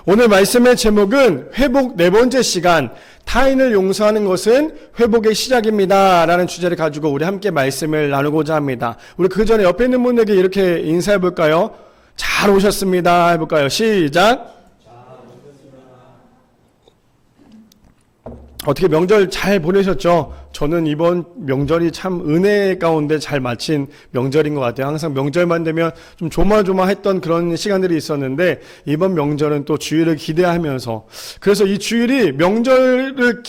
오늘 말씀의 제목은 회복 네 번째 시간, 타인을 용서하는 것은 회복의 시작입니다 라는 주제를 가지고 우리 함께 말씀을 나누고자 합니다. 우리 그 전에 옆에 있는 분에게 이렇게 인사해 볼까요? 잘 오셨습니다 해볼까요? 시작. 어떻게 명절 잘 보내셨죠? 저는 이번 명절이 참 은혜 가운데 잘 마친 명절인 것 같아요. 항상 명절만 되면 좀 조마조마했던 그런 시간들이 있었는데 이번 명절은 또 주일을 기대하면서, 그래서 이 주일이 명절을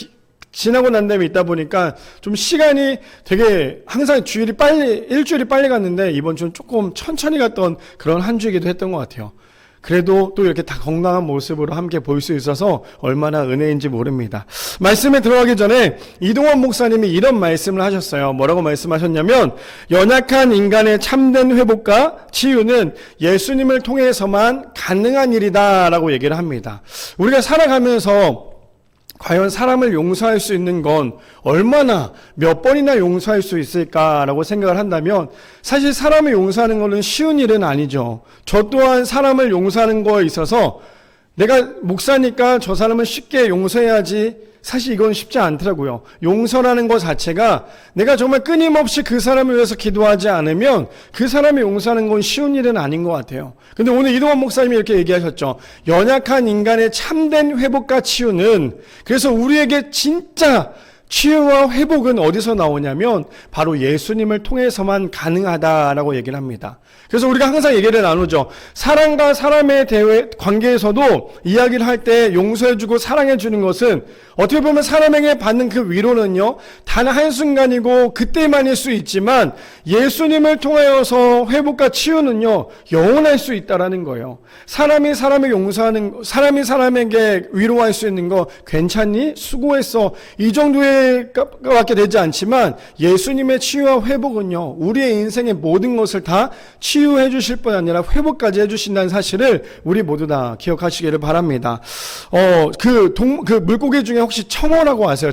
지나고 난 다음에 있다 보니까 좀 시간이 되게, 항상 주일이 일주일이 빨리 갔는데 이번 주는 조금 천천히 갔던 그런 한 주이기도 했던 것 같아요. 그래도 또 이렇게 다 건강한 모습으로 함께 볼 수 있어서 얼마나 은혜인지 모릅니다. 말씀에 들어가기 전에 이동원 목사님이 이런 말씀을 하셨어요. 뭐라고 말씀하셨냐면, 연약한 인간의 참된 회복과 치유는 예수님을 통해서만 가능한 일이다 라고 얘기를 합니다. 우리가 살아가면서 과연 사람을 용서할 수 있는 건 얼마나, 몇 번이나 용서할 수 있을까라고 생각을 한다면, 사실 사람을 용서하는 것은 쉬운 일은 아니죠. 저 또한 사람을 용서하는 거에 있어서 내가 목사니까 저 사람은 쉽게 용서해야지, 사실 이건 쉽지 않더라고요. 용서라는 것 자체가 내가 정말 끊임없이 그 사람을 위해서 기도하지 않으면 그 사람을 용서하는 건 쉬운 일은 아닌 것 같아요. 근데 오늘 이동원 목사님이 이렇게 얘기하셨죠. 연약한 인간의 참된 회복과 치유는, 그래서 우리에게 진짜 치유와 회복은 어디서 나오냐면 바로 예수님을 통해서만 가능하다라고 얘기를 합니다. 그래서 우리가 항상 얘기를 나누죠. 사람과 사람의 관계에서도 이야기를 할 때 용서해주고 사랑해주는 것은 어떻게 보면 사람에게 받는 그 위로는요, 단 한순간이고 그때만일 수 있지만 예수님을 통하여서 회복과 치유는요, 영원할 수 있다라는 거예요. 사람이 사람을 용서하는, 사람이 사람에게 위로할 수 있는 거 괜찮니? 수고했어. 이 정도의 밖에 되지 않지만 예수님의 치유와 회복은요, 우리의 인생의 모든 것을 다 치유해 주실 뿐 아니라 회복까지 해주신다는 사실을 우리 모두 다 기억하시기를 바랍니다. 그 물고기 중에 혹시 청어라고 아세요?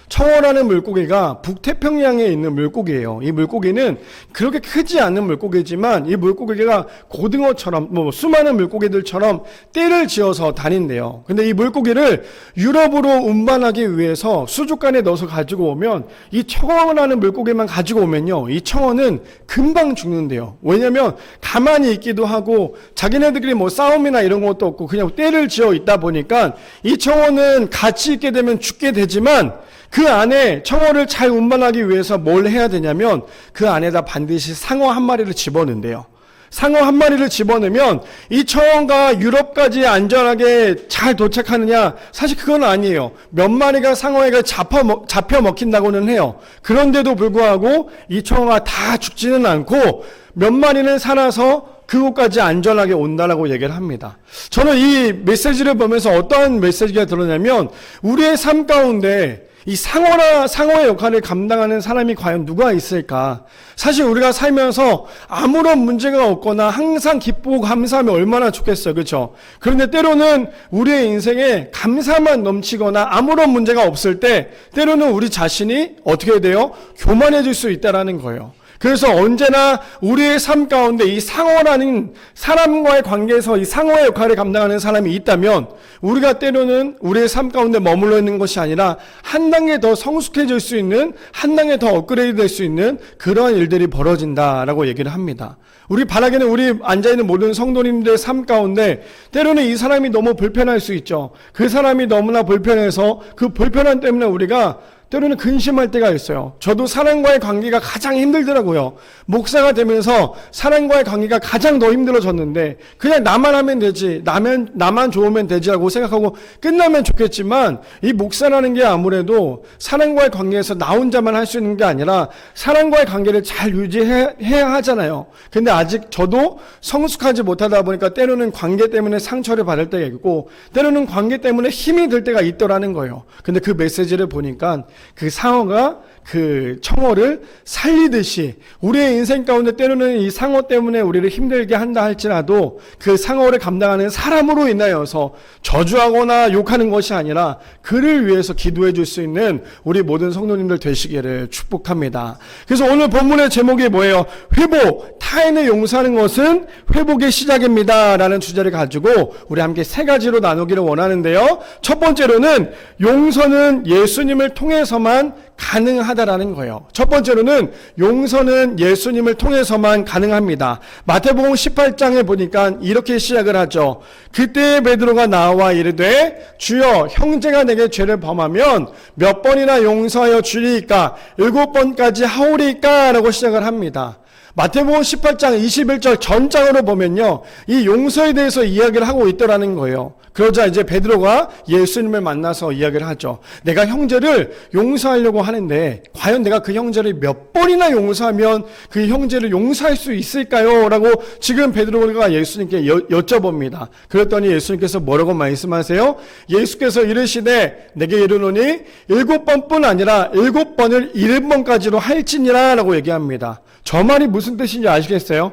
청어라는 물고기가 북태평양에 있는 물고기예요. 이 물고기는 그렇게 크지 않은 물고기지만 이 물고기가 고등어처럼 수많은 물고기들처럼 떼를 지어서 다닌대요. 근데 이 물고기를 유럽으로 운반하기 위해서 수족관에 넣어서 가지고 오면, 이 청어라는 물고기만 가지고 오면요, 이 청어는 금방 죽는데요. 왜냐면 가만히 있기도 하고 자기네들끼리 싸움이나 이런 것도 없고 그냥 떼를 지어 있다 보니까 이 청어는 같이 있게 되면 죽게 되지만, 그 안에 청어를 잘 운반하기 위해서 뭘 해야 되냐면 그 안에다 반드시 상어 한 마리를 집어넣는데요. 상어 한 마리를 집어넣으면 이 청어가 유럽까지 안전하게 잘 도착하느냐? 사실 그건 아니에요. 몇 마리가 상어에게 잡혀 먹힌다고는 해요. 그런데도 불구하고 이 청어가 다 죽지는 않고 몇 마리는 살아서 그곳까지 안전하게 온다라고 얘기를 합니다. 저는 이 메시지를 보면서 어떠한 메시지가 들었냐면, 우리의 삶 가운데 이 상어의 역할을 감당하는 사람이 과연 누가 있을까? 사실 우리가 살면서 아무런 문제가 없거나 항상 기쁘고 감사하면 얼마나 좋겠어요. 그렇죠? 그런데 때로는 우리의 인생에 감사만 넘치거나 아무런 문제가 없을 때 때로는 우리 자신이 어떻게 돼요? 교만해질 수 있다라는 거예요. 그래서 언제나 우리의 삶 가운데 이 상어라는 사람과의 관계에서 이 상어의 역할을 감당하는 사람이 있다면, 우리가 때로는 우리의 삶 가운데 머물러 있는 것이 아니라 한 단계 더 성숙해질 수 있는, 한 단계 더 업그레이드 될 수 있는 그러한 일들이 벌어진다라고 얘기를 합니다. 우리 바라기는 우리 앉아있는 모든 성도님들의 삶 가운데 때로는 이 사람이 너무 불편할 수 있죠. 그 사람이 너무나 불편해서 그 불편함 때문에 우리가 때로는 근심할 때가 있어요. 저도 사람과의 관계가 가장 힘들더라고요. 목사가 되면서 사람과의 관계가 가장 더 힘들어졌는데, 그냥 나만 하면 되지, 나만 좋으면 되지라고 생각하고 끝나면 좋겠지만, 이 목사라는 게 아무래도 사람과의 관계에서 나 혼자만 할 수 있는 게 아니라 사람과의 관계를 잘 유지해야 하잖아요. 근데 아직 저도 성숙하지 못하다 보니까 때로는 관계 때문에 상처를 받을 때가 있고, 때로는 관계 때문에 힘이 들 때가 있더라는 거예요. 근데 그 메시지를 보니까 그 상어가 그 청어를 살리듯이 우리의 인생 가운데 때로는 이 상어 때문에 우리를 힘들게 한다 할지라도 그 상어를 감당하는 사람으로 인하여서 저주하거나 욕하는 것이 아니라 그를 위해서 기도해 줄 수 있는 우리 모든 성도님들 되시기를 축복합니다. 그래서 오늘 본문의 제목이 뭐예요? 회복, 타인을 용서하는 것은 회복의 시작입니다 라는 주제를 가지고 우리 함께 세 가지로 나누기를 원하는데요. 첫 번째로는 용서는 예수님을 통해서만 가능하다라는 거예요. 첫 번째로는 용서는 예수님을 통해서만 가능합니다. 마태복음 18장에 보니까 이렇게 시작을 하죠. 그때 베드로가 나와 이르되 주여 형제가 내게 죄를 범하면 몇 번이나 용서하여 주리이까 7번까지 하오리이까 라고 시작을 합니다. 마태복음 18장 21절 전장으로 보면요, 이 용서에 대해서 이야기를 하고 있더라는 거예요. 그러자 이제 베드로가 예수님을 만나서 이야기를 하죠. 내가 형제를 용서하려고 하는데 과연 내가 그 형제를 몇 번이나 용서하면 그 형제를 용서할 수 있을까요? 라고 지금 베드로가 예수님께 여쭤봅니다. 그랬더니 예수님께서 뭐라고 말씀하세요? 예수께서 이르시되 내게 이르노니 7번뿐 아니라 7번을 7번까지로 할지니라 라고 얘기합니다. 저 말이 무슨 뜻인지 아시겠어요?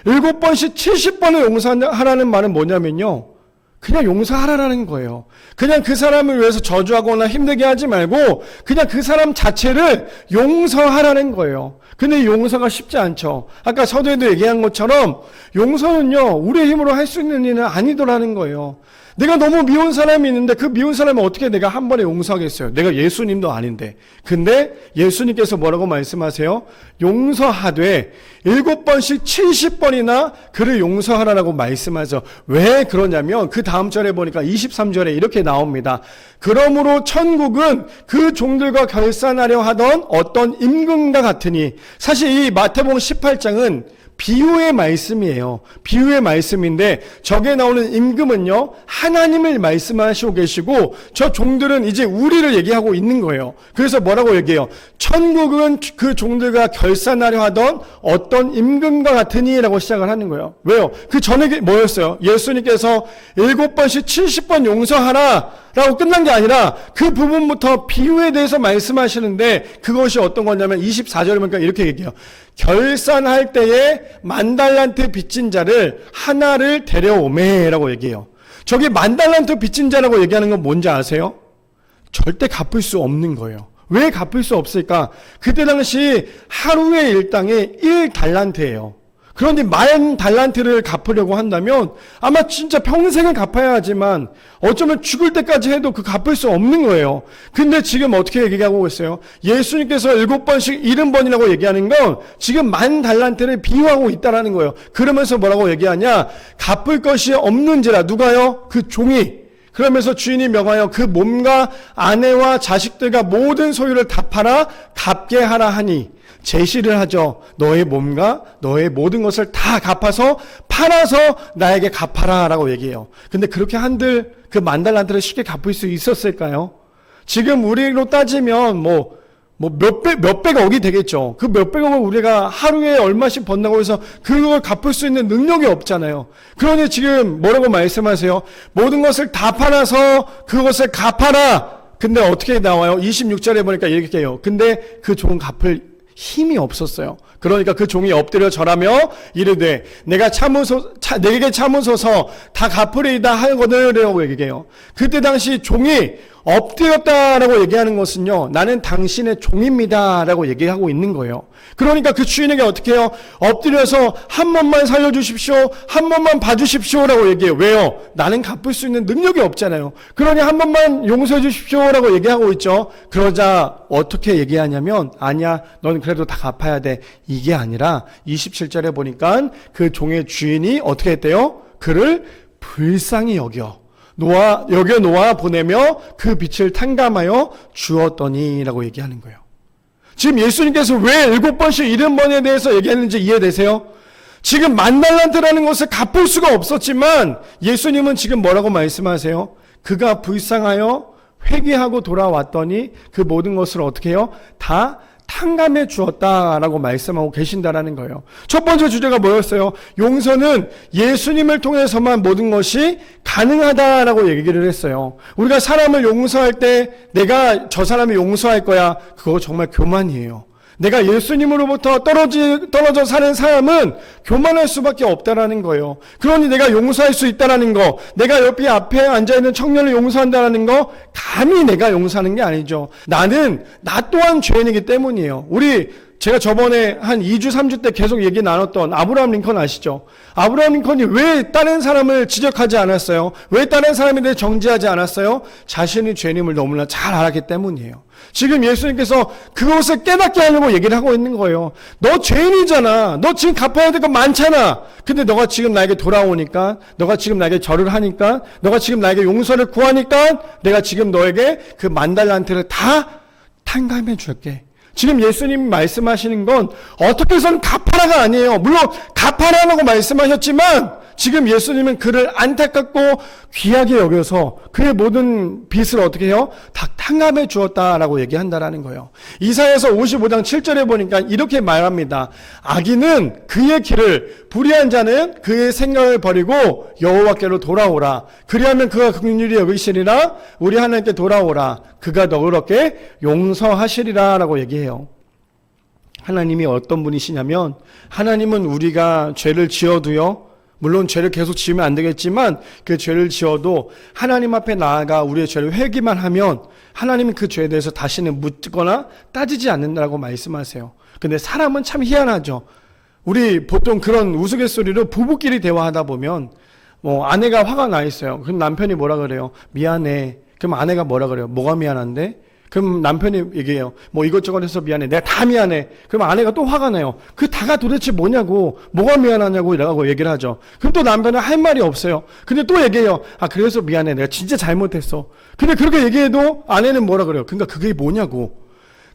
7번씩 70번을 용서하라는 말은 뭐냐면요, 그냥 용서하라는 거예요. 그냥 그 사람을 위해서 저주하거나 힘들게 하지 말고 그냥 그 사람 자체를 용서하라는 거예요. 근데 이 용서가 쉽지 않죠. 아까 서두에도 얘기한 것처럼 용서는요, 우리의 힘으로 할 수 있는 일은 아니더라는 거예요. 내가 너무 미운 사람이 있는데 그 미운 사람을 어떻게 내가 한 번에 용서하겠어요? 내가 예수님도 아닌데. 근데 예수님께서 뭐라고 말씀하세요? 용서하되 7번씩 70번이나 그를 용서하라고 말씀하죠. 왜 그러냐면 그 다음 절에 보니까 23절에 이렇게 나옵니다. 그러므로 천국은 그 종들과 결산하려 하던 어떤 임금과 같으니, 사실 이 마태복음 18장은 비유의 말씀이에요. 비유의 말씀인데 저게 나오는 임금은요, 하나님을 말씀하시고 계시고 저 종들은 이제 우리를 얘기하고 있는 거예요. 그래서 뭐라고 얘기해요? 천국은 그 종들과 결산하려 하던 어떤 임금과 같으니 라고 시작을 하는 거예요. 왜요? 그 전에 뭐였어요? 예수님께서 7번씩 70번 용서하라 라고 끝난 게 아니라 그 부분부터 비유에 대해서 말씀하시는데 그것이 어떤 거냐면 24절에 보니까 이렇게 얘기해요. 결산할 때에 10,000달란트 빚진 자를 하나를 데려오매 라고 얘기해요. 저기 10,000달란트 빚진 자라고 얘기하는 건 뭔지 아세요? 절대 갚을 수 없는 거예요. 왜 갚을 수 없을까? 그때 당시 하루의 일당이 1달란트예요. 그런데 10,000달란트를 갚으려고 한다면 아마 진짜 평생을 갚아야 하지만 어쩌면 죽을 때까지 해도 그 갚을 수 없는 거예요. 근데 지금 어떻게 얘기하고 있어요? 예수님께서 7번씩 70번이라고 얘기하는 건 지금 10,000달란트를 비유하고 있다라는 거예요. 그러면서 뭐라고 얘기하냐? 갚을 것이 없는지라. 누가요? 그 종이. 그러면서 주인이 명하여 그 몸과 아내와 자식들과 모든 소유를 다 팔아 갚게 하라 하니, 제시를 하죠. 너의 몸과 너의 모든 것을 다 갚아서 팔아서 나에게 갚아라 라고 얘기해요. 근데 그렇게 한들 그 10,000달란트를 쉽게 갚을 수 있었을까요? 지금 우리로 따지면 몇백억이 되겠죠. 그 몇백억을 우리가 하루에 얼마씩 번다고 해서 그걸 갚을 수 있는 능력이 없잖아요. 그러니 지금 뭐라고 말씀하세요? 모든 것을 다 팔아서 그것을 갚아라. 근데 어떻게 나와요? 26절에 보니까 이렇게 해요. 근데 그 종은 갚을 힘이 없었어요. 그러니까 그 종이 엎드려 절하며 이르되 내게 참으소서 다 갚으리이다 하거든이라고 얘기해요. 그때 당시 종이 엎드렸다라고 얘기하는 것은요, 나는 당신의 종입니다 라고 얘기하고 있는 거예요. 그러니까 그 주인에게 어떻게 해요? 엎드려서 한 번만 살려주십시오, 한 번만 봐주십시오 라고 얘기해요. 왜요? 나는 갚을 수 있는 능력이 없잖아요. 그러니 한 번만 용서해 주십시오 라고 얘기하고 있죠. 그러자 어떻게 얘기하냐면, 아니야, 너는 그래도 다 갚아야 돼. 이게 아니라 27절에 보니까 그 종의 주인이 어떻게 했대요? 그를 불쌍히 여겨 놓아 보내며 그 빛을 탕감하여 주었더니 라고 얘기하는 거예요. 지금 예수님께서 왜 7번씩 70번에 대해서 얘기했는지 이해되세요? 지금 10,000달란트라는 것을 갚을 수가 없었지만 예수님은 지금 뭐라고 말씀하세요? 그가 불쌍하여 회개하고 돌아왔더니 그 모든 것을 어떻게 해요? 다 탕감해 주었다라고 말씀하고 계신다라는 거예요. 첫 번째 주제가 뭐였어요? 용서는 예수님을 통해서만 모든 것이 가능하다라고 얘기를 했어요. 우리가 사람을 용서할 때 내가 저 사람을 용서할 거야, 그거 정말 교만이에요. 내가 예수님으로부터 떨어져 사는 사람은 교만할 수밖에 없다라는 거예요. 그러니 내가 용서할 수 있다라는 거, 내가 옆에 앞에 앉아있는 청년을 용서한다라는 거, 감히 내가 용서하는 게 아니죠. 나는 나 또한 죄인이기 때문이에요. 제가 저번에 한 2주, 3주 때 계속 얘기 나눴던 아브라함 링컨 아시죠? 아브라함 링컨이 왜 다른 사람을 지적하지 않았어요? 왜 다른 사람에 대해 정죄하지 않았어요? 자신이 죄인임을 너무나 잘 알았기 때문이에요. 지금 예수님께서 그것을 깨닫게 하려고 얘기를 하고 있는 거예요. 너 죄인이잖아. 너 지금 갚아야 될 거 많잖아. 근데 너가 지금 나에게 돌아오니까, 너가 지금 나에게 절을 하니까, 너가 지금 나에게 용서를 구하니까 내가 지금 너에게 그 10,000달란트를 다 탕감해 줄게. 지금 예수님 말씀하시는 건 어떻게 해서는 갚아라가 아니에요. 물론 갚아라라고 말씀하셨지만 지금 예수님은 그를 안타깝고 귀하게 여겨서 그의 모든 빚을 어떻게 해요? 다 탕감해 주었다라고 얘기한다라는 거예요. 이사야서 55장 7절에 보니까 이렇게 말합니다. 악인은 그의 길을, 불의한 자는 그의 생각을 버리고 여호와께로 돌아오라. 그리하면 그가 긍휼히 여기시리라. 우리 하나님께 돌아오라. 그가 너를 얻게 용서하시리라 라고 얘기해요. 하나님이 어떤 분이시냐면, 하나님은 우리가 죄를 지어도요, 물론 죄를 계속 지으면 안 되겠지만 그 죄를 지어도 하나님 앞에 나아가 우리의 죄를 회개만 하면 하나님은 그 죄에 대해서 다시는 묻거나 따지지 않는다고 말씀하세요. 근데 사람은 참 희한하죠. 우리 보통 그런 우스갯소리로 부부끼리 대화하다 보면 아내가 화가 나 있어요. 그럼 남편이 뭐라 그래요? 미안해. 그럼 아내가 뭐라 그래요? 뭐가 미안한데? 그럼 남편이 얘기해요. 이것저것 해서 미안해. 내가 다 미안해. 그럼 아내가 또 화가 나요. 그 다가 도대체 뭐냐고, 뭐가 미안하냐고 이라고 얘기를 하죠. 그럼 또 남편은 할 말이 없어요. 근데 또 얘기해요. 그래서 미안해. 내가 진짜 잘못했어. 근데 그렇게 얘기해도 아내는 뭐라 그래요? 그러니까 그게 뭐냐고.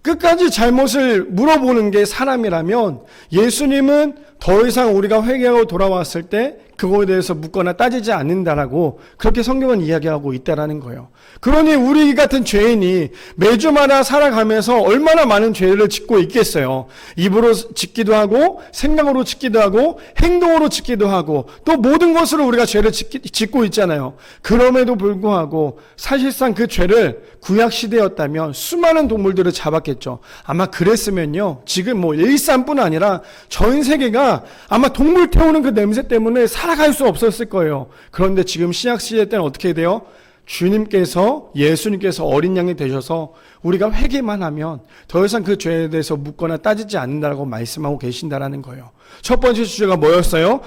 끝까지 잘못을 물어보는 게 사람이라면 예수님은 더 이상 우리가 회개하고 돌아왔을 때 그거에 대해서 묻거나 따지지 않는다라고 그렇게 성경은 이야기하고 있다라는 거예요. 그러니 우리 같은 죄인이 매주마다 살아가면서 얼마나 많은 죄를 짓고 있겠어요. 입으로 짓기도 하고 생각으로 짓기도 하고 행동으로 짓기도 하고 또 모든 것으로 우리가 죄를 짓고 있잖아요. 그럼에도 불구하고 사실상 그 죄를 구약시대였다면 수많은 동물들을 잡았겠죠. 아마 그랬으면요, 지금 일산뿐 아니라 전 세계가 아마 동물 태우는 그 냄새 때문에 살아갈 수 없었을 거예요. 그런데 지금 신약시대 때는 어떻게 돼요? 주님께서, 예수님께서 어린 양이 되셔서 우리가 회개만 하면 더 이상 그 죄에 대해서 묻거나 따지지 않는다고 말씀하고 계신다라는 거예요. 첫 번째 주제가 뭐였어요?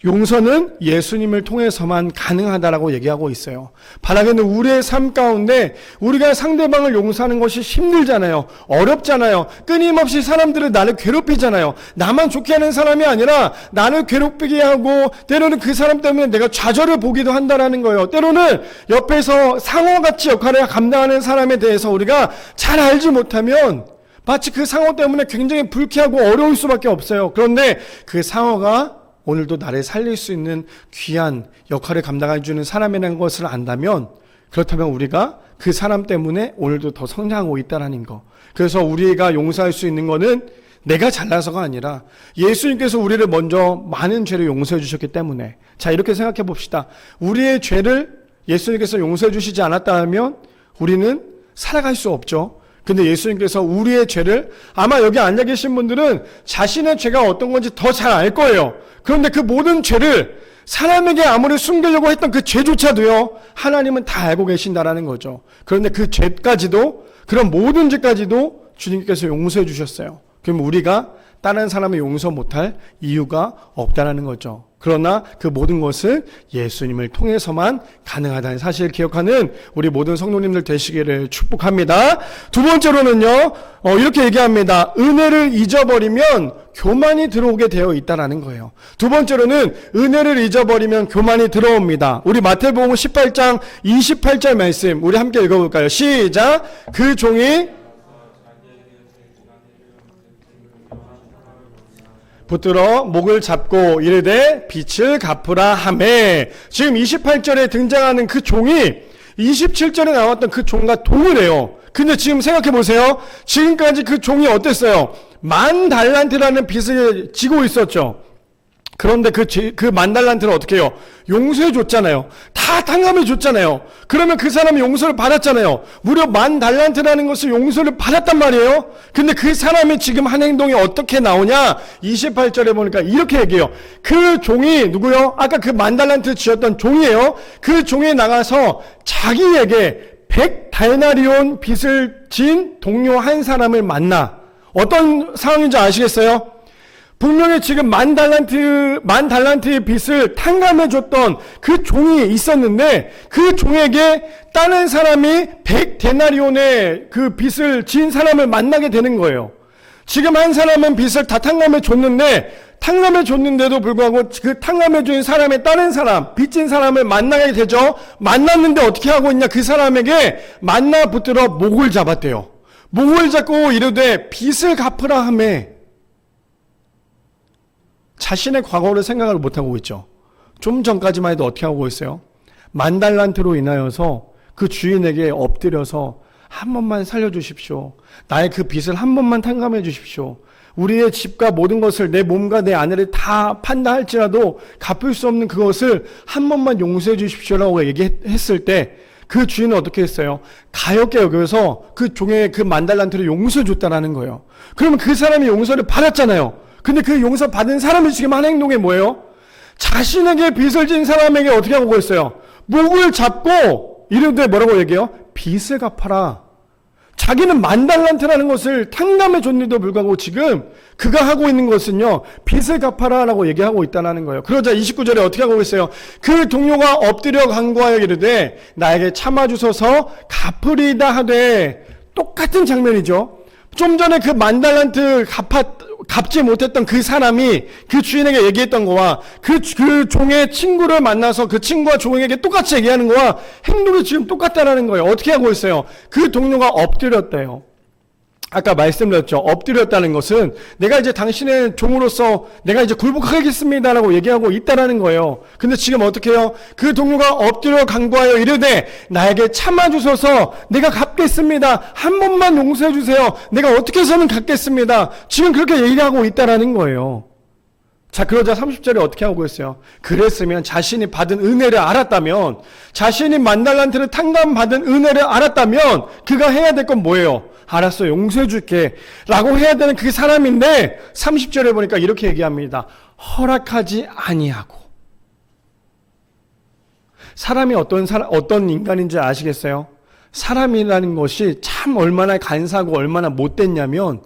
용서는 예수님을 통해서만 가능하다라고 얘기하고 있어요. 바라기는 우리의 삶 가운데 우리가 상대방을 용서하는 것이 힘들잖아요. 어렵잖아요. 끊임없이 사람들은 나를 괴롭히잖아요. 나만 좋게 하는 사람이 아니라 나를 괴롭히게 하고 때로는 그 사람 때문에 내가 좌절을 보기도 한다라는 거예요. 때로는 옆에서 상어같이 역할을 감당하는 사람에 대해서 우리가 잘 알지 못하면 마치 그 상어 때문에 굉장히 불쾌하고 어려울 수밖에 없어요. 그런데 그 상어가 오늘도 나를 살릴 수 있는 귀한 역할을 감당해주는 사람이라는 것을 안다면, 그렇다면 우리가 그 사람 때문에 오늘도 더 성장하고 있다는 거. 그래서 우리가 용서할 수 있는 거는 내가 잘나서가 아니라 예수님께서 우리를 먼저 많은 죄를 용서해 주셨기 때문에, 자, 이렇게 생각해 봅시다. 우리의 죄를 예수님께서 용서해 주시지 않았다면 우리는 살아갈 수 없죠. 근데 예수님께서 우리의 죄를, 아마 여기 앉아 계신 분들은 자신의 죄가 어떤 건지 더 잘 알 거예요. 그런데 그 모든 죄를 사람에게 아무리 숨기려고 했던 그 죄조차도요, 하나님은 다 알고 계신다라는 거죠. 그런데 그 죄까지도, 그런 모든 죄까지도 주님께서 용서해 주셨어요. 그럼 우리가 다른 사람을 용서 못할 이유가 없다라는 거죠. 그러나 그 모든 것은 예수님을 통해서만 가능하다는 사실을 기억하는 우리 모든 성도님들 되시기를 축복합니다. 두 번째로는요, 이렇게 얘기합니다. 은혜를 잊어버리면 교만이 들어오게 되어 있다라는 거예요. 두 번째로는 은혜를 잊어버리면 교만이 들어옵니다. 우리 마태복음 18장 28절 말씀 우리 함께 읽어볼까요? 시작. 그 종이 붙들어 목을 잡고 이르되 빚을 갚으라 하매. 지금 28절에 등장하는 그 종이 27절에 나왔던 그 종과 동일해요. 근데 지금 생각해 보세요. 지금까지 그 종이 어땠어요? 10,000달란트라는 빚을 지고 있었죠. 그런데 그 10,000달란트를 어떻게 해요? 용서해 줬잖아요. 다 탕감해 줬잖아요. 그러면 그 사람이 용서를 받았잖아요. 무려 10,000달란트라는 것을 용서를 받았단 말이에요. 근데 그 사람이 지금 한 행동이 어떻게 나오냐? 28절에 보니까 이렇게 얘기해요. 그 종이 누구요? 아까 그 10,000달란트 지었던 종이에요. 그 종이 나가서 자기에게 100데나리온 빚을 진 동료 한 사람을 만나. 어떤 상황인지 아시겠어요? 분명히 지금 10,000달란트의 빚을 탕감해줬던 그 종이 있었는데 그 종에게 다른 사람이 100데나리온의 그 빚을 진 사람을 만나게 되는 거예요. 지금 한 사람은 빚을 다 탕감해줬는데도 불구하고 그 탕감해준 사람의 다른 사람, 빚진 사람을 만나게 되죠. 만났는데 어떻게 하고 있냐? 그 사람에게 만나 붙들어 목을 잡았대요. 목을 잡고 이르되 빚을 갚으라 하며 자신의 과거를 생각을 못하고 있죠. 좀 전까지만 해도 어떻게 하고 있어요? 10,000달란트로 인하여서 그 주인에게 엎드려서 한 번만 살려주십시오. 나의 그 빚을 한 번만 탕감해 주십시오. 우리의 집과 모든 것을 내 몸과 내 아내를 다 판다 할지라도 갚을 수 없는 그것을 한 번만 용서해 주십시오라고 얘기했을 때 그 주인은 어떻게 했어요? 가엾게 여겨서 그 종의 그 10,000달란트를 용서해 줬다라는 거예요. 그러면 그 사람이 용서를 받았잖아요. 근데 그 용서 받은 사람이 지금 한 행동이 뭐예요? 자신에게 빚을 진 사람에게 어떻게 하고 있어요? 목을 잡고 이런데 뭐라고 얘기해요? 빚을 갚아라. 자기는 10,000달란트라는 것을 탕감해 줬는데도 불구하고 지금 그가 하고 있는 것은요, 빚을 갚아라라고 얘기하고 있다는 거예요. 그러자 29절에 어떻게 하고 있어요? 그 동료가 엎드려 간구하여 이르되 나에게 참아주소서 갚으리다 하되, 똑같은 장면이죠. 좀 전에 그 10,000달란트 갚지 못했던 그 사람이 그 주인에게 얘기했던 거와 그 종의 친구를 만나서 그 친구와 종에게 똑같이 얘기하는 거와 행동이 지금 똑같다라는 거예요. 어떻게 하고 있어요? 그 동료가 엎드렸대요. 아까 말씀드렸죠. 엎드렸다는 것은 내가 이제 당신의 종으로서 내가 이제 굴복하겠습니다라고 얘기하고 있다라는 거예요. 근데 지금 어떻게 해요? 그 동료가 엎드려 간구하여 이르되 나에게 참아주소서 내가 갚겠습니다. 한 번만 용서해 주세요. 내가 어떻게 해서는 갚겠습니다. 지금 그렇게 얘기하고 있다라는 거예요. 자, 그러자 30절에 어떻게 하고 있어요? 그랬으면 자신이 받은 은혜를 알았다면, 자신이 10,000달란트를 탕감받은 은혜를 알았다면 그가 해야 될 건 뭐예요? 알았어, 용서해 줄게 라고 해야 되는 그 사람인데 30절에 보니까 이렇게 얘기합니다. 허락하지 아니하고. 사람이 어떤 인간인지 아시겠어요? 사람이라는 것이 참 얼마나 간사하고 얼마나 못됐냐면,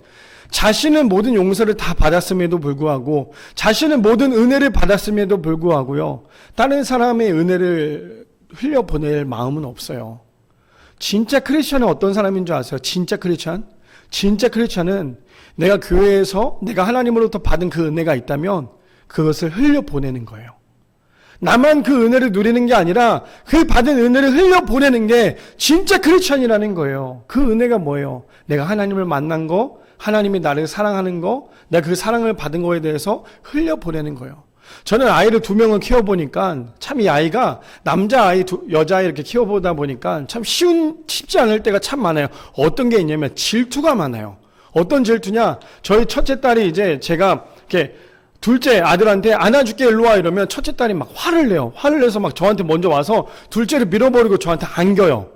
자신은 모든 용서를 다 받았음에도 불구하고, 자신은 모든 은혜를 받았음에도 불구하고요, 다른 사람의 은혜를 흘려보낼 마음은 없어요. 진짜 크리스천은 어떤 사람인 줄 아세요? 진짜 크리스천? 진짜 크리스천은 내가 교회에서 내가 하나님으로부터 받은 그 은혜가 있다면 그것을 흘려보내는 거예요. 나만 그 은혜를 누리는 게 아니라 그 받은 은혜를 흘려보내는 게 진짜 크리스천이라는 거예요. 그 은혜가 뭐예요? 내가 하나님을 만난 거, 하나님이 나를 사랑하는 거, 내가 그 사랑을 받은 거에 대해서 흘려보내는 거예요. 저는 아이를 2명을 키워보니까 참 이 아이가 남자아이, 여자아이 이렇게 키워보다 보니까 참 쉽지 않을 때가 참 많아요. 어떤 게 있냐면 질투가 많아요. 어떤 질투냐? 저희 첫째 딸이 이제 제가 이렇게 둘째 아들한테 안아줄게 일로 와 이러면 첫째 딸이 막 화를 내요. 화를 내서 막 저한테 먼저 와서 둘째를 밀어버리고 저한테 안겨요.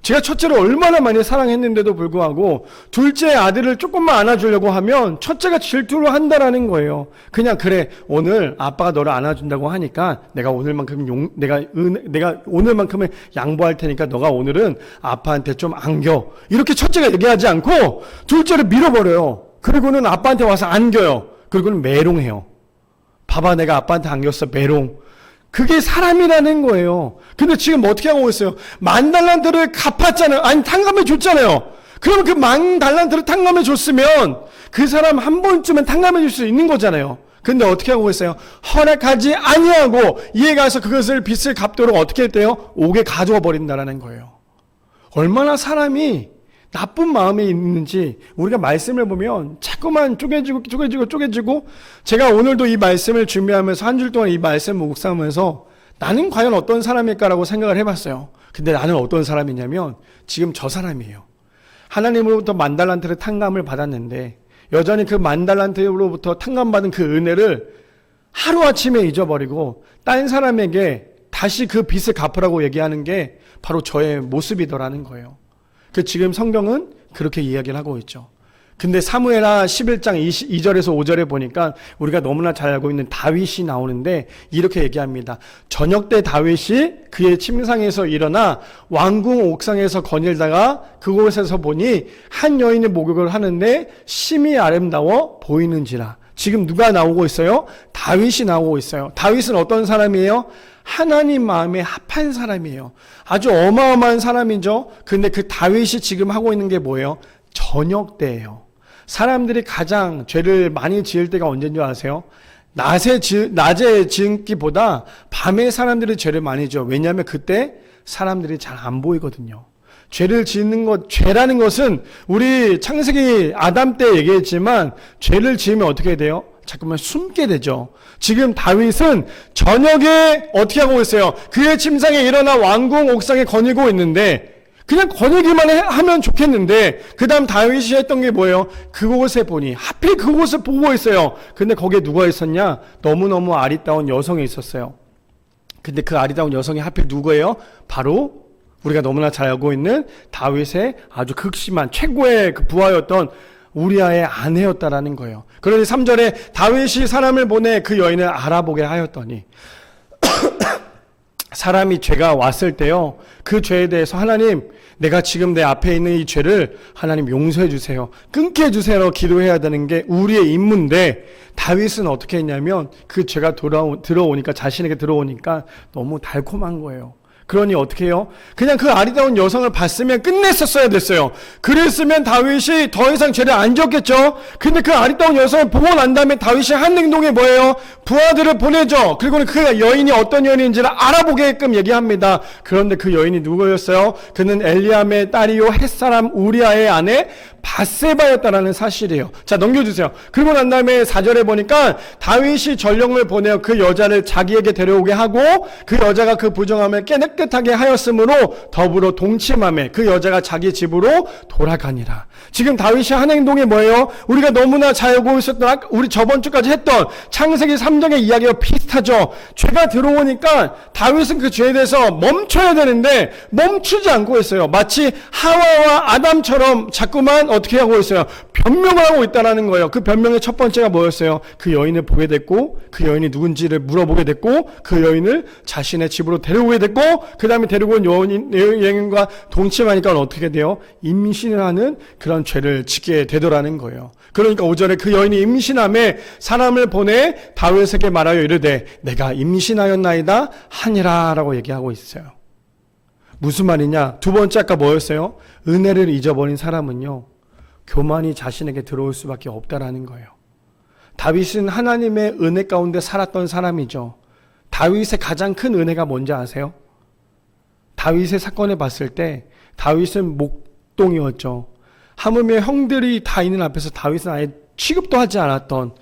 제가 첫째를 얼마나 많이 사랑했는데도 불구하고 둘째 아들을 조금만 안아주려고 하면 첫째가 질투를 한다라는 거예요. 그냥 그래, 오늘 아빠가 너를 안아준다고 하니까 내가 오늘만큼 내가 오늘만큼은 양보할 테니까 너가 오늘은 아빠한테 좀 안겨. 이렇게 첫째가 얘기하지 않고 둘째를 밀어버려요. 그리고는 아빠한테 와서 안겨요. 그리고는 메롱해요. 봐봐, 내가 아빠한테 안겼어, 메롱. 그게 사람이라는 거예요. 근데 지금 어떻게 하고 있어요? 10,000달란트를 갚았잖아요. 아니, 탕감해 줬잖아요. 그러면 그 10,000달란트를 탕감해 줬으면 그 사람 한 번쯤은 탕감해 줄 수 있는 거잖아요. 근데 어떻게 하고 있어요? 허락하지 아니하고 이에 가서 그것을 빚을 갚도록 어떻게 했대요? 옥에 가져와 버린다라는 거예요. 얼마나 사람이 나쁜 마음이 있는지 우리가 말씀을 보면 자꾸만 쪼개지고 제가 오늘도 이 말씀을 준비하면서 한 줄 동안 이 말씀을 묵상하면서 나는 과연 어떤 사람일까라고 생각을 해봤어요. 근데 나는 어떤 사람이냐면 지금 저 사람이에요. 하나님으로부터 10,000달란트를 탕감을 받았는데 여전히 그 10,000달란트로부터 탕감받은 그 은혜를 하루아침에 잊어버리고 딴 사람에게 다시 그 빚을 갚으라고 얘기하는 게 바로 저의 모습이더라는 거예요. 지금 성경은 그렇게 이야기를 하고 있죠. 근데 사무엘하 11장 2절에서 5절에 보니까 우리가 너무나 잘 알고 있는 다윗이 나오는데 이렇게 얘기합니다. 저녁 때 다윗이 그의 침상에서 일어나 왕궁 옥상에서 거닐다가 그곳에서 보니 한 여인의 목욕을 하는데 심히 아름다워 보이는지라. 지금 누가 나오고 있어요? 다윗이 나오고 있어요. 다윗은 어떤 사람이에요? 하나님 마음에 합한 사람이에요. 아주 어마어마한 사람이죠. 근데 그 다윗이 지금 하고 있는 게 뭐예요? 저녁 때예요. 사람들이 가장 죄를 많이 지을 때가 언제인 줄 아세요? 낮에 지은기보다 밤에 사람들이 죄를 많이 지어. 왜냐하면 그때 사람들이 잘 안 보이거든요. 죄를 짓는 것, 죄라는 것은 우리 창세기 아담 때 얘기했지만 죄를 지으면 어떻게 돼요? 자꾸만 숨게 되죠. 지금 다윗은 저녁에 어떻게 하고 있어요? 그의 침상에 일어나 왕궁 옥상에 거닐고 있는데 그냥 거닐기만 하면 좋겠는데 그 다음 다윗이 했던 게 뭐예요? 그곳에 보니 하필 그곳을 보고 있어요. 근데 거기에 누가 있었냐? 너무너무 아리따운 여성이 있었어요. 근데 그 아리따운 여성이 하필 누구예요? 바로 우리가 너무나 잘 알고 있는 다윗의 아주 극심한 최고의 그 부하였던 우리아의 아내였다라는 거예요. 그러니 3절에 다윗이 사람을 보내 그 여인을 알아보게 하였더니 사람이 죄가 왔을 때요, 그 죄에 대해서 하나님, 내가 지금 내 앞에 있는 이 죄를 하나님 용서해 주세요, 끊게 해주세요 기도해야 되는 게 우리의 임무인데 다윗은 어떻게 했냐면 그 죄가 들어오니까 자신에게 들어오니까 너무 달콤한 거예요. 그러니 어떻게 해요? 그냥 그 아리따운 여성을 봤으면 끝냈었어야 됐어요. 그랬으면 다윗이 더 이상 죄를 안 지었겠죠. 근데 그 아리따운 여성을 보고 난 다음에 다윗이 한 행동이 뭐예요? 부하들을 보내죠. 그리고 그 여인이 어떤 여인인지를 알아보게끔 얘기합니다. 그런데 그 여인이 누구였어요? 그는 엘리암의 딸이요 햇사람 우리아의 아내 밧세바였다라는 사실이에요. 자, 넘겨주세요. 그리고 난 다음에 4절에 보니까 다윗이 전령을 보내어 그 여자를 자기에게 데려오게 하고 그 여자가 그 부정함을 깨끗하게 하였으므로 더불어 동침함에 그 여자가 자기 집으로 돌아가니라. 지금 다윗이 한 행동이 뭐예요? 우리가 너무나 잘 알고 있었던 우리 저번 주까지 했던 창세기 3장의 이야기와 비슷하죠. 죄가 들어오니까 다윗은 그 죄에 대해서 멈춰야 되는데 멈추지 않고 있어요. 마치 하와와 아담처럼 자꾸만 어떻게 하고 있어요? 변명을 하고 있다는 거예요. 그 변명의 첫 번째가 뭐였어요? 그 여인을 보게 됐고 그 여인이 누군지를 물어보게 됐고 그 여인을 자신의 집으로 데려오게 됐고 그 다음에 데리고 온 여인과 동침하니까 어떻게 돼요? 임신을 하는 그런 죄를 짓게 되더라는 거예요. 그러니까 5절에 그 여인이 임신함에 사람을 보내 다윗에게 말하여 이르되 내가 임신하였나이다 하니라 라고 얘기하고 있어요. 무슨 말이냐? 두 번째 아까 뭐였어요? 은혜를 잊어버린 사람은요, 교만이 자신에게 들어올 수밖에 없다라는 거예요. 다윗은 하나님의 은혜 가운데 살았던 사람이죠. 다윗의 가장 큰 은혜가 뭔지 아세요? 다윗의 사건을 봤을 때 다윗은 목동이었죠. 하물며 형들이 다 있는 앞에서 다윗은 아예 취급도 하지 않았던,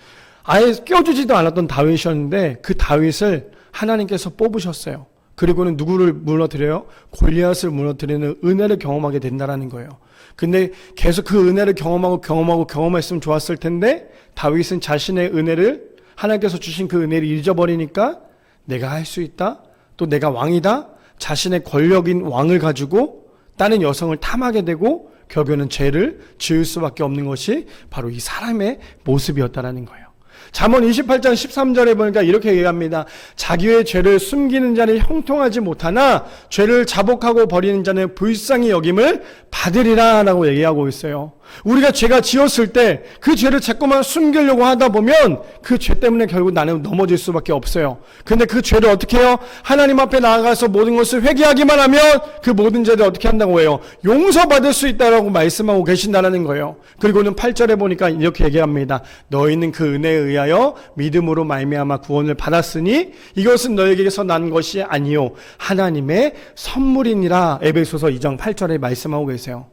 아예 껴주지도 않았던 다윗이었는데 그 다윗을 하나님께서 뽑으셨어요. 그리고는 누구를 무너뜨려요? 골리앗을 무너뜨리는 은혜를 경험하게 된다라는 거예요. 근데 계속 그 은혜를 경험했으면 좋았을 텐데 다윗은 자신의 은혜를, 하나님께서 주신 그 은혜를 잊어버리니까 내가 할 수 있다, 또 내가 왕이다, 자신의 권력인 왕을 가지고 다른 여성을 탐하게 되고 결국에는 죄를 지을 수밖에 없는 것이 바로 이 사람의 모습이었다라는 거예요. 잠언 28장 13절에 보니까 이렇게 얘기합니다. 자기의 죄를 숨기는 자는 형통하지 못하나 죄를 자복하고 버리는 자는 불쌍히 여김을 받으리라 라고 얘기하고 있어요. 우리가 죄가 지었을 때 그 죄를 자꾸만 숨기려고 하다 보면 그 죄 때문에 결국 나는 넘어질 수밖에 없어요. 근데 그 죄를 어떻게 해요? 하나님 앞에 나아가서 모든 것을 회개하기만 하면 그 모든 죄를 어떻게 한다고 해요? 용서받을 수 있다라고 말씀하고 계신다는 거예요. 그리고는 8절에 보니까 이렇게 얘기합니다. 너희는 그 은혜에 의하여 믿음으로 말미암아 구원을 받았으니 이것은 너에게서 난 것이 아니요 하나님의 선물이니라. 에베소서 2장 8절에 말씀하고 계세요.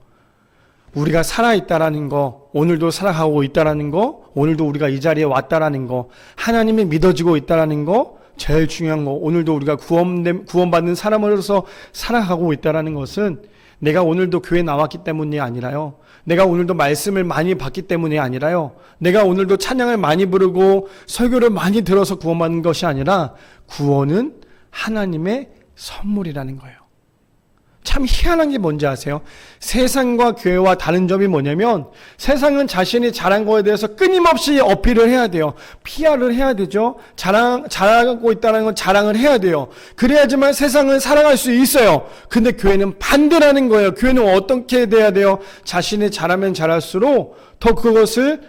우리가 살아있다라는 거, 오늘도 살아가고 있다라는 거, 오늘도 우리가 이 자리에 왔다라는 거, 하나님이 믿어지고 있다라는 거, 제일 중요한 거, 오늘도 우리가 구원받는 사람으로서 살아가고 있다라는 것은 내가 오늘도 교회 나왔기 때문이 아니라요. 내가 오늘도 말씀을 많이 받기 때문이 아니라요. 내가 오늘도 찬양을 많이 부르고 설교를 많이 들어서 구원받는 것이 아니라 구원은 하나님의 선물이라는 거예요. 참 희한한 게 뭔지 아세요? 세상과 교회와 다른 점이 뭐냐면 세상은 자신이 잘한 거에 대해서 끊임없이 어필을 해야 돼요. PR을 해야 되죠. 잘하고 있다는 건 자랑을 해야 돼요. 그래야지만 세상은 살아갈 수 있어요. 근데 교회는 반대라는 거예요. 교회는 어떻게 돼야 돼요? 자신이 잘하면 잘할수록 더 그것을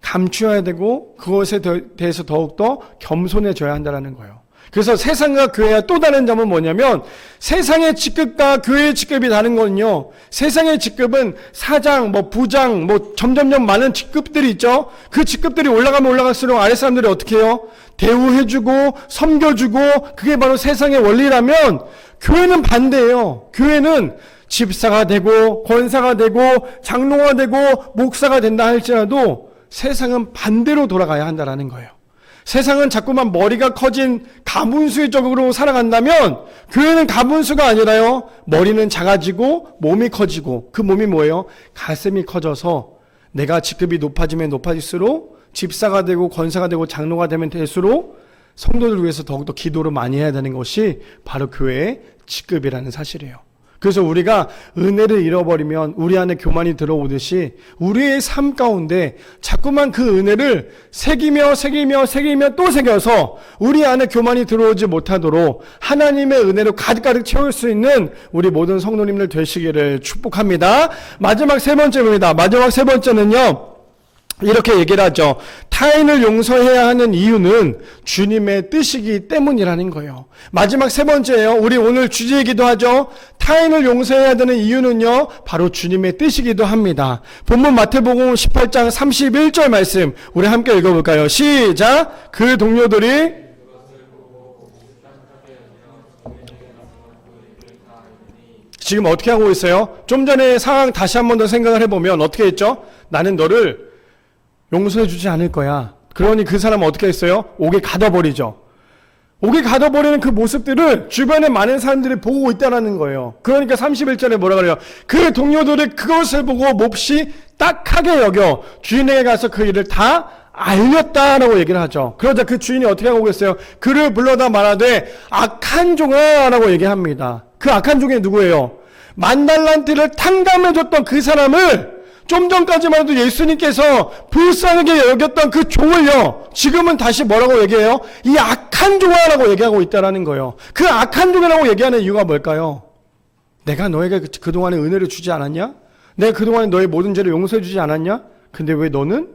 감추어야 되고 그것에 대해서 더욱더 겸손해져야 한다는 거예요. 그래서 세상과 교회와 또 다른 점은 뭐냐면 세상의 직급과 교회의 직급이 다른 거는요. 세상의 직급은 사장, 부장, 점점점 많은 직급들이 있죠. 그 직급들이 올라가면 올라갈수록 아래 사람들이 어떻게 해요? 대우해주고 섬겨주고 그게 바로 세상의 원리라면 교회는 반대예요. 교회는 집사가 되고 권사가 되고 장로가 되고 목사가 된다 할지라도 세상은 반대로 돌아가야 한다는 거예요. 세상은 자꾸만 머리가 커진 가문수적으로 살아간다면 교회는 가문수가 아니라요. 머리는 작아지고 몸이 커지고 그 몸이 뭐예요? 가슴이 커져서 내가 직급이 높아지면 높아질수록 집사가 되고 권사가 되고 장로가 되면 될수록 성도들 위해서 더욱더 기도를 많이 해야 되는 것이 바로 교회의 직급이라는 사실이에요. 그래서 우리가 은혜를 잃어버리면 우리 안에 교만이 들어오듯이 우리의 삶 가운데 자꾸만 그 은혜를 새기며 또 새겨서 우리 안에 교만이 들어오지 못하도록 하나님의 은혜로 가득가득 채울 수 있는 우리 모든 성도님들 되시기를 축복합니다. 마지막 세 번째입니다. 마지막 세 번째는요. 이렇게 얘기를 하죠. 타인을 용서해야 하는 이유는 주님의 뜻이기 때문이라는 거예요. 마지막 세 번째예요. 우리 오늘 주제이기도 하죠. 타인을 용서해야 되는 이유는요. 바로 주님의 뜻이기도 합니다. 본문 마태복음 18장 31절 말씀 우리 함께 읽어볼까요? 시작! 그 동료들이 지금 어떻게 하고 있어요? 좀 전에 상황 다시 한 번 더 생각을 해보면 어떻게 했죠? 나는 너를 용서해 주지 않을 거야. 그러니 그 사람은 어떻게 했어요? 옥에 가둬버리죠. 옥에 가둬버리는 그 모습들을 주변에 많은 사람들이 보고 있다는 거예요. 그러니까 31절에 뭐라 그래요? 그 동료들이 그것을 보고 몹시 딱하게 여겨 주인에게 가서 그 일을 다 알렸다라고 얘기를 하죠. 그러자 그 주인이 어떻게 하고 있어요? 그를 불러다 말하되 악한 종아라고 얘기합니다. 그 악한 종이 누구예요? 10,000달란트를 탕감해줬던 그 사람을 좀 전까지만 해도 예수님께서 불쌍하게 여겼던 그 종을요, 지금은 다시 뭐라고 얘기해요? 이 악한 종아라고 얘기하고 있다는 거예요. 그 악한 종이라고 얘기하는 이유가 뭘까요? 내가 너에게 그동안에 은혜를 주지 않았냐? 내가 그동안에 너의 모든 죄를 용서해 주지 않았냐? 근데 왜 너는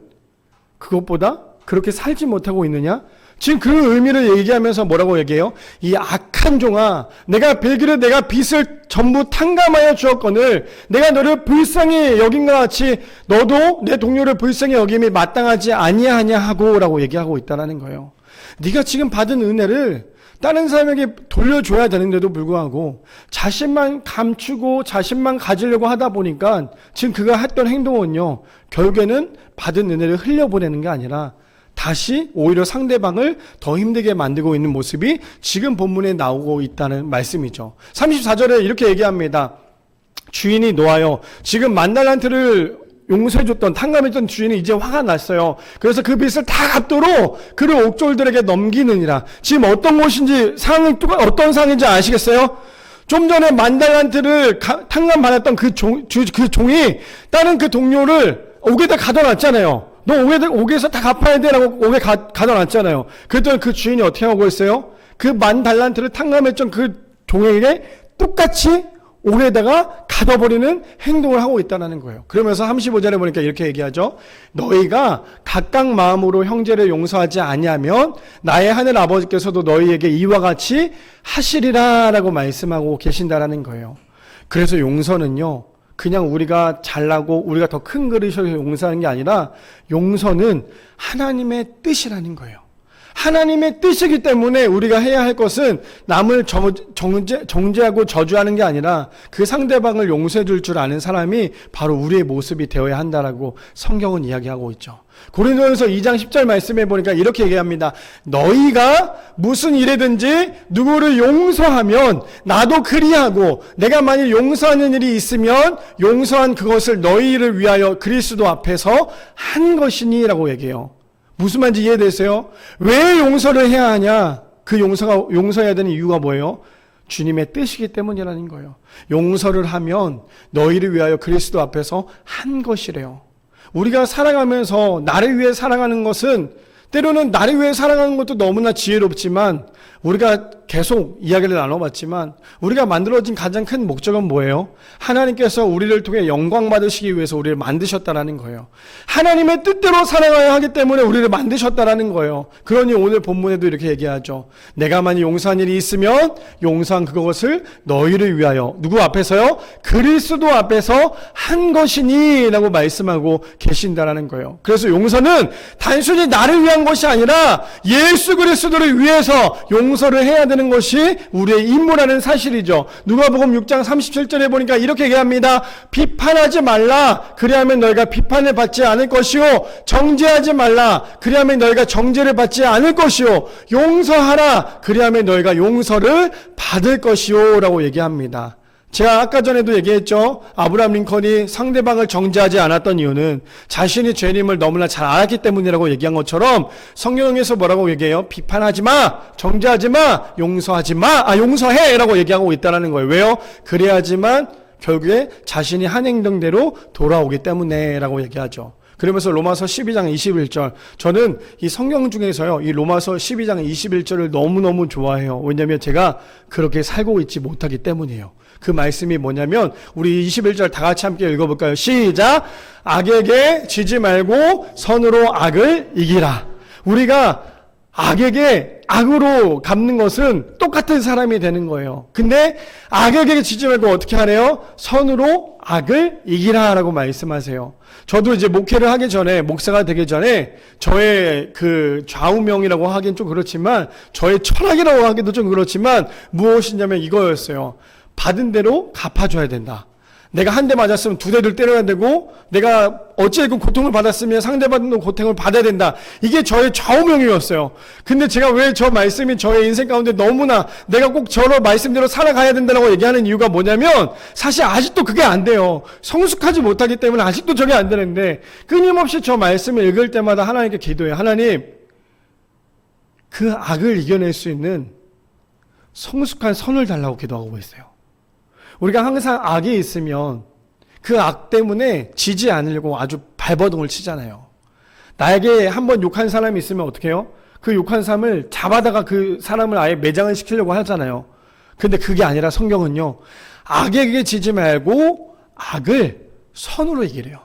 그것보다 그렇게 살지 못하고 있느냐? 지금 그 의미를 얘기하면서 뭐라고 얘기해요? 이 악한 종아, 내가 빌기를 내가 빚을 전부 탕감하여 주었거늘 내가 너를 불쌍히 여긴과 같이 너도 내 동료를 불쌍히 여김이 마땅하지 아니하냐 하고 라고 얘기하고 있다는 거예요. 네가 지금 받은 은혜를 다른 사람에게 돌려줘야 되는데도 불구하고 자신만 감추고 자신만 가지려고 하다 보니까 지금 그가 했던 행동은요, 결국에는 받은 은혜를 흘려보내는 게 아니라 다시 오히려 상대방을 더 힘들게 만들고 있는 모습이 지금 본문에 나오고 있다는 말씀이죠. 34절에 이렇게 얘기합니다. 주인이 놓아요. 지금 10,000달란트를 용서해줬던 탕감했던 주인이 이제 화가 났어요. 그래서 그 빚을 다 갚도록 그를 옥졸들에게 넘기느니라. 지금 어떤 것인지 상황이 어떤 상황인지 아시겠어요? 좀 전에 10,000달란트를 탕감받았던 그 종이 다른 그 동료를 옥에다 가둬놨잖아요. 너 옥에서 다 갚아야 돼 라고 옥에 가둬놨잖아요. 그랬더니 그 주인이 어떻게 하고 있어요? 그 10,000달란트를 탕감했던 그 종에게 똑같이 옥에다가 가둬버리는 행동을 하고 있다는 거예요. 그러면서 35절에 보니까 이렇게 얘기하죠. 너희가 각각 마음으로 형제를 용서하지 아니하면 나의 하늘 아버지께서도 너희에게 이와 같이 하시리라 라고 말씀하고 계신다라는 거예요. 그래서 용서는요, 그냥 우리가 잘나고 우리가 더 큰 그릇에서 용서하는 게 아니라 용서는 하나님의 뜻이라는 거예요. 하나님의 뜻이기 때문에 우리가 해야 할 것은 남을 정죄하고 저주하는 게 아니라 그 상대방을 용서해 줄 줄 아는 사람이 바로 우리의 모습이 되어야 한다라고 성경은 이야기하고 있죠. 고린도전서 2장 10절 말씀해 보니까 이렇게 얘기합니다. 너희가 무슨 일이든지 누구를 용서하면 나도 그리하고, 내가 만일 용서하는 일이 있으면 용서한 그것을 너희를 위하여 그리스도 앞에서 한 것이니 라고 얘기해요. 무슨 말인지 이해되세요? 왜 용서를 해야 하냐? 그 용서해야 되는 이유가 뭐예요? 주님의 뜻이기 때문이라는 거예요. 용서를 하면 너희를 위하여 그리스도 앞에서 한 것이래요. 우리가 살아가면서 나를 위해 살아가는 것은, 때로는 나를 위해 살아가는 것도 너무나 지혜롭지만, 우리가 계속 이야기를 나눠봤지만 우리가 만들어진 가장 큰 목적은 뭐예요? 하나님께서 우리를 통해 영광 받으시기 위해서 우리를 만드셨다라는 거예요. 하나님의 뜻대로 살아가야 하기 때문에 우리를 만드셨다라는 거예요. 그러니 오늘 본문에도 이렇게 얘기하죠. 내가 만약 용서한 일이 있으면 용서한 그것을 너희를 위하여, 누구 앞에서요? 그리스도 앞에서 한 것이니 라고 말씀하고 계신다라는 거예요. 그래서 용서는 단순히 나를 위한 것이 아니라 예수 그리스도를 위해서 용서를 해야 되는 것이 우리의 임무라는 사실이죠. 누가복음 6장 37절에 보니까 이렇게 얘기합니다. 비판하지 말라. 그리하면 너희가 비판을 받지 않을 것이요. 정죄하지 말라. 그리하면 너희가 정죄를 받지 않을 것이요. 용서하라. 그리하면 너희가 용서를 받을 것이요. 라고 얘기합니다. 제가 아까 전에도 얘기했죠. 아브라함 링컨이 상대방을 정죄하지 않았던 이유는 자신이 죄인임을 너무나 잘 알았기 때문이라고 얘기한 것처럼 성경에서 뭐라고 얘기해요? 비판하지 마, 정죄하지 마, 용서하지 마, 용서해 라고 얘기하고 있다는 거예요. 왜요? 그래야지만 결국에 자신이 한 행동대로 돌아오기 때문에 라고 얘기하죠. 그러면서 로마서 12장 21절, 저는 이 성경 중에서요, 이 로마서 12장 21절을 너무너무 좋아해요. 왜냐하면 제가 그렇게 살고 있지 못하기 때문이에요. 그 말씀이 뭐냐면, 우리 21절 다 같이 함께 읽어볼까요? 시작! 악에게 지지 말고 선으로 악을 이기라. 우리가 악에게 악으로 갚는 것은 똑같은 사람이 되는 거예요. 근데 악에게 지지 말고 어떻게 하래요? 선으로 악을 이기라 라고 말씀하세요. 저도 이제 목회를 하기 전에, 목사가 되기 전에 저의 그 좌우명이라고 하긴 좀 그렇지만, 저의 철학이라고 하기도 좀 그렇지만, 무엇이냐면 이거였어요. 받은 대로 갚아줘야 된다. 내가 한 대 맞았으면 두 대를 때려야 되고, 내가 어찌됐건 고통을 받았으면 상대방도 고통을 받아야 된다. 이게 저의 좌우명이었어요. 근데 제가 왜 저 말씀이 저의 인생 가운데 너무나 내가 꼭 저런 말씀대로 살아가야 된다고 얘기하는 이유가 뭐냐면, 사실 아직도 그게 안 돼요. 성숙하지 못하기 때문에 아직도 저게 안 되는데, 끊임없이 저 말씀을 읽을 때마다 하나님께 기도해요. 하나님, 그 악을 이겨낼 수 있는 성숙한 선을 달라고 기도하고 있어요. 우리가 항상 악이 있으면 그 악 때문에 지지 않으려고 아주 발버둥을 치잖아요. 나에게 한번 욕한 사람이 있으면 어떻게 해요? 그 욕한 사람을 잡아다가 그 사람을 아예 매장을 시키려고 하잖아요. 근데 그게 아니라 성경은요, 악에게 지지 말고 악을 선으로 이기래요.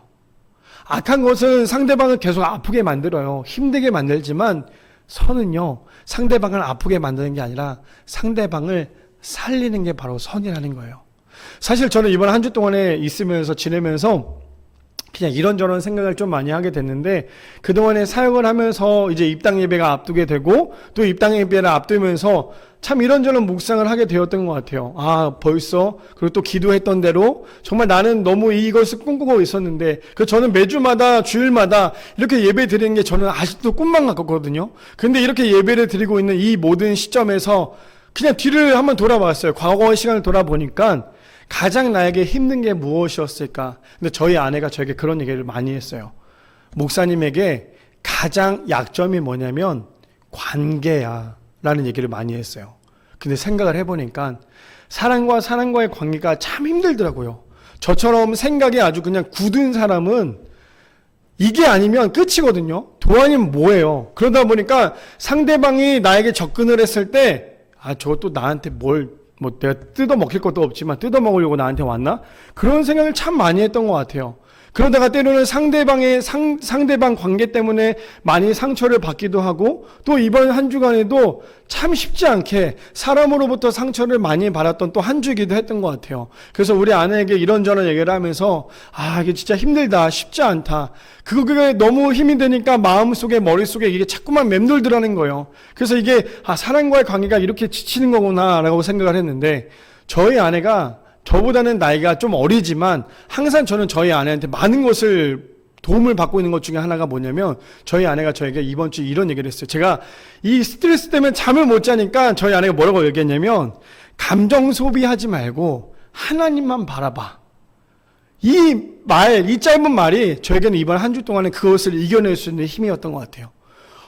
악한 것은 상대방을 계속 아프게 만들어요. 힘들게 만들지만 선은요, 상대방을 아프게 만드는 게 아니라 상대방을 살리는 게 바로 선이라는 거예요. 사실 저는 이번 한 주 동안에 있으면서 지내면서 그냥 이런저런 생각을 좀 많이 하게 됐는데, 그동안에 사역을 하면서 이제 입당 예배가 앞두게 되고, 또 입당 예배를 앞두면서 참 이런저런 묵상을 하게 되었던 것 같아요. 벌써, 그리고 또 기도했던 대로 정말 나는 너무 이것을 꿈꾸고 있었는데, 저는 매주마다 주일마다 이렇게 예배 드리는 게 저는 아직도 꿈만 같거든요. 근데 이렇게 예배를 드리고 있는 이 모든 시점에서 그냥 뒤를 한번 돌아봤어요. 과거의 시간을 돌아보니까 가장 나에게 힘든 게 무엇이었을까? 근데 저희 아내가 저에게 그런 얘기를 많이 했어요. 목사님에게 가장 약점이 뭐냐면 관계야 라는 얘기를 많이 했어요. 근데 생각을 해보니까 사람과 사람과의 관계가 참 힘들더라고요. 저처럼 생각이 아주 그냥 굳은 사람은 이게 아니면 끝이거든요. 도안이면 뭐예요? 그러다 보니까 상대방이 나에게 접근을 했을 때, 저것도 나한테 내가 뜯어 먹힐 것도 없지만 뜯어 먹으려고 나한테 왔나? 그런 생각을 참 많이 했던 것 같아요. 그러다가 때로는 상대방 관계 때문에 많이 상처를 받기도 하고, 또 이번 한 주간에도 참 쉽지 않게 사람으로부터 상처를 많이 받았던 또 한 주이기도 했던 것 같아요. 그래서 우리 아내에게 이런저런 얘기를 하면서, 이게 진짜 힘들다, 쉽지 않다. 그게 너무 힘이 되니까 마음속에, 머릿속에 이게 자꾸만 맴돌더라는 거예요. 그래서 이게, 사람과의 관계가 이렇게 지치는 거구나, 라고 생각을 했는데, 저희 아내가 저보다는 나이가 좀 어리지만 항상 저는 저희 아내한테 많은 것을 도움을 받고 있는 것 중에 하나가 뭐냐면, 저희 아내가 저에게 이번 주 이런 얘기를 했어요. 제가 이 스트레스 때문에 잠을 못 자니까 저희 아내가 뭐라고 얘기했냐면, 감정 소비하지 말고 하나님만 바라봐. 이 짧은 말이 저에게는 이번 한 주 동안에 그것을 이겨낼 수 있는 힘이었던 것 같아요.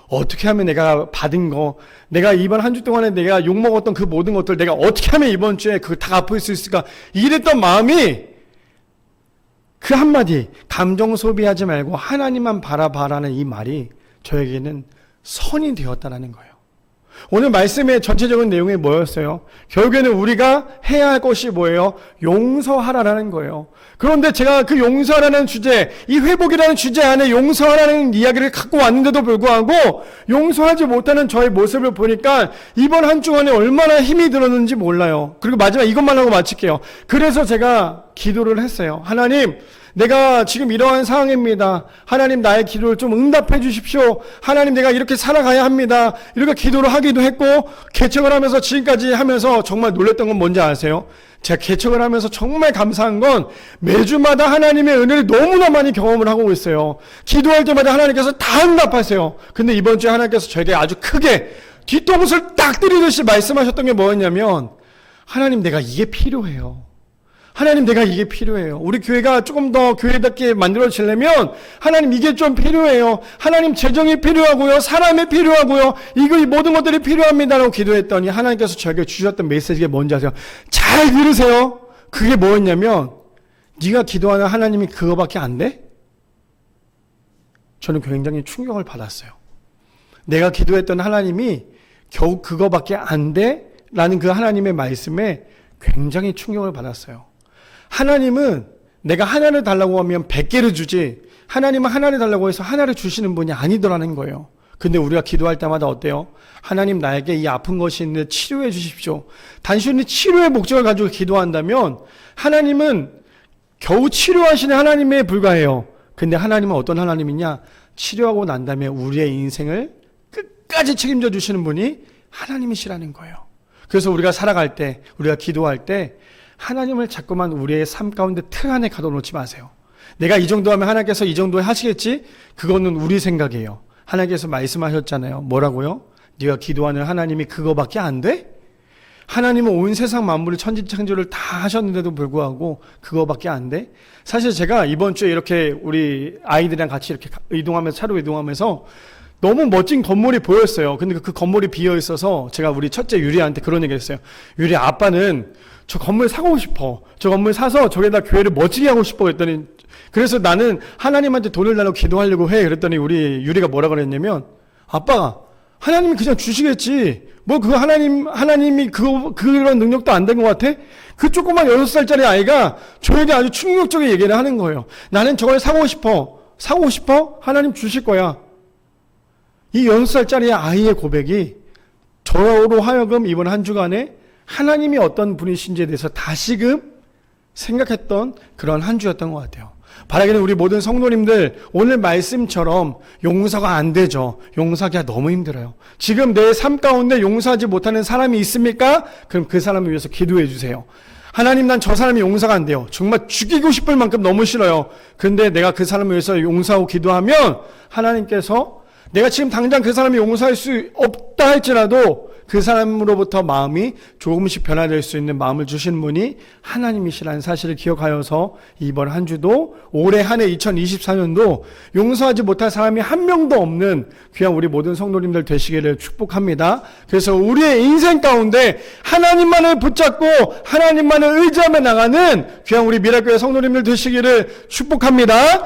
어떻게 하면 내가 받은 거, 내가 이번 한 주 동안에 내가 욕먹었던 그 모든 것들 내가 어떻게 하면 이번 주에 그걸 다 갚을 수 있을까, 이랬던 마음이 그 한마디, 감정 소비하지 말고 하나님만 바라봐라는 이 말이 저에게는 선이 되었다는 거예요. 오늘 말씀의 전체적인 내용이 뭐였어요? 결국에는 우리가 해야 할 것이 뭐예요? 용서하라는 거예요. 그런데 제가 그 용서하라는 주제, 이 회복이라는 주제 안에 용서하라는 이야기를 갖고 왔는데도 불구하고 용서하지 못하는 저의 모습을 보니까 이번 한 주간에 얼마나 힘이 들었는지 몰라요. 그리고 마지막 이것만 하고 마칠게요. 그래서 제가 기도를 했어요. 하나님, 내가 지금 이러한 상황입니다. 하나님, 나의 기도를 좀 응답해 주십시오. 하나님, 내가 이렇게 살아가야 합니다. 이렇게 기도를 하기도 했고, 개척을 하면서 지금까지 하면서 정말 놀랬던 건 뭔지 아세요? 제가 개척을 하면서 정말 감사한 건 매주마다 하나님의 은혜를 너무나 많이 경험을 하고 있어요. 기도할 때마다 하나님께서 다 응답하세요. 근데 이번 주에 하나님께서 저에게 아주 크게 뒤통수를 딱 때리듯이 말씀하셨던 게 뭐였냐면, 하나님, 내가 이게 필요해요. 하나님, 내가 이게 필요해요. 우리 교회가 조금 더 교회답게 만들어지려면 하나님, 이게 좀 필요해요. 하나님, 재정이 필요하고요, 사람이 필요하고요, 이 모든 것들이 필요합니다라고 기도했더니 하나님께서 저에게 주셨던 메시지가 뭔지 아세요? 잘 들으세요. 그게 뭐였냐면, 네가 기도하는 하나님이 그거밖에 안 돼? 저는 굉장히 충격을 받았어요. 내가 기도했던 하나님이 겨우 그거밖에 안 돼? 라는 그 하나님의 말씀에 굉장히 충격을 받았어요. 하나님은 내가 하나를 달라고 하면 100개를 주지, 하나님은 하나를 달라고 해서 하나를 주시는 분이 아니더라는 거예요. 근데 우리가 기도할 때마다 어때요? 하나님, 나에게 이 아픈 것이 있는데 치료해 주십시오. 단순히 치료의 목적을 가지고 기도한다면 하나님은 겨우 치료하시는 하나님에 불과해요. 근데 하나님은 어떤 하나님이냐? 치료하고 난 다음에 우리의 인생을 끝까지 책임져 주시는 분이 하나님이시라는 거예요. 그래서 우리가 살아갈 때, 우리가 기도할 때 하나님을 자꾸만 우리의 삶 가운데 틀 안에 가둬놓지 마세요. 내가 이 정도 하면 하나님께서 이 정도 하시겠지? 그거는 우리 생각이에요. 하나님께서 말씀하셨잖아요. 뭐라고요? 네가 기도하는 하나님이 그거밖에 안 돼? 하나님은 온 세상 만물을 천지창조를 다 하셨는데도 불구하고 그거밖에 안 돼? 사실 제가 이번 주에 이렇게 우리 아이들이랑 같이 이렇게 이동하면서, 차로 이동하면서 너무 멋진 건물이 보였어요. 근데 그 건물이 비어 있어서 제가 우리 첫째 유리한테 그런 얘기 했어요. 유리, 아빠는 저 건물 사고 싶어. 저 건물 사서 저기다 교회를 멋지게 하고 싶어. 했더니, 그래서 나는 하나님한테 돈을 달라고 기도하려고 해. 그랬더니 우리 유리가 뭐라 그랬냐면, 아빠, 하나님이 그냥 주시겠지. 뭐 그 하나님이 그런 능력도 안 된 것 같아? 그 조그만 6살짜리 아이가 저에게 아주 충격적인 얘기를 하는 거예요. 나는 저걸 사고 싶어. 사고 싶어? 하나님 주실 거야. 이 6살짜리 아이의 고백이 저로 하여금 이번 한 주간에 하나님이 어떤 분이신지에 대해서 다시금 생각했던 그런 한 주였던 것 같아요. 바라기는 우리 모든 성도님들, 오늘 말씀처럼 용서가 안 되죠. 용서하기가 너무 힘들어요. 지금 내 삶 가운데 용서하지 못하는 사람이 있습니까? 그럼 그 사람을 위해서 기도해 주세요. 하나님, 난 저 사람이 용서가 안 돼요. 정말 죽이고 싶을 만큼 너무 싫어요. 그런데 내가 그 사람을 위해서 용서하고 기도하면 하나님께서 내가 지금 당장 그 사람이 용서할 수 없다 할지라도 그 사람으로부터 마음이 조금씩 변화될 수 있는 마음을 주신 분이 하나님이시라는 사실을 기억하여서 이번 한 주도, 올해 한 해 2024년도 용서하지 못할 사람이 한 명도 없는 귀한 우리 모든 성도님들 되시기를 축복합니다. 그래서 우리의 인생 가운데 하나님만을 붙잡고 하나님만을 의지하며 나가는 귀한 우리 미라교회 성도님들 되시기를 축복합니다.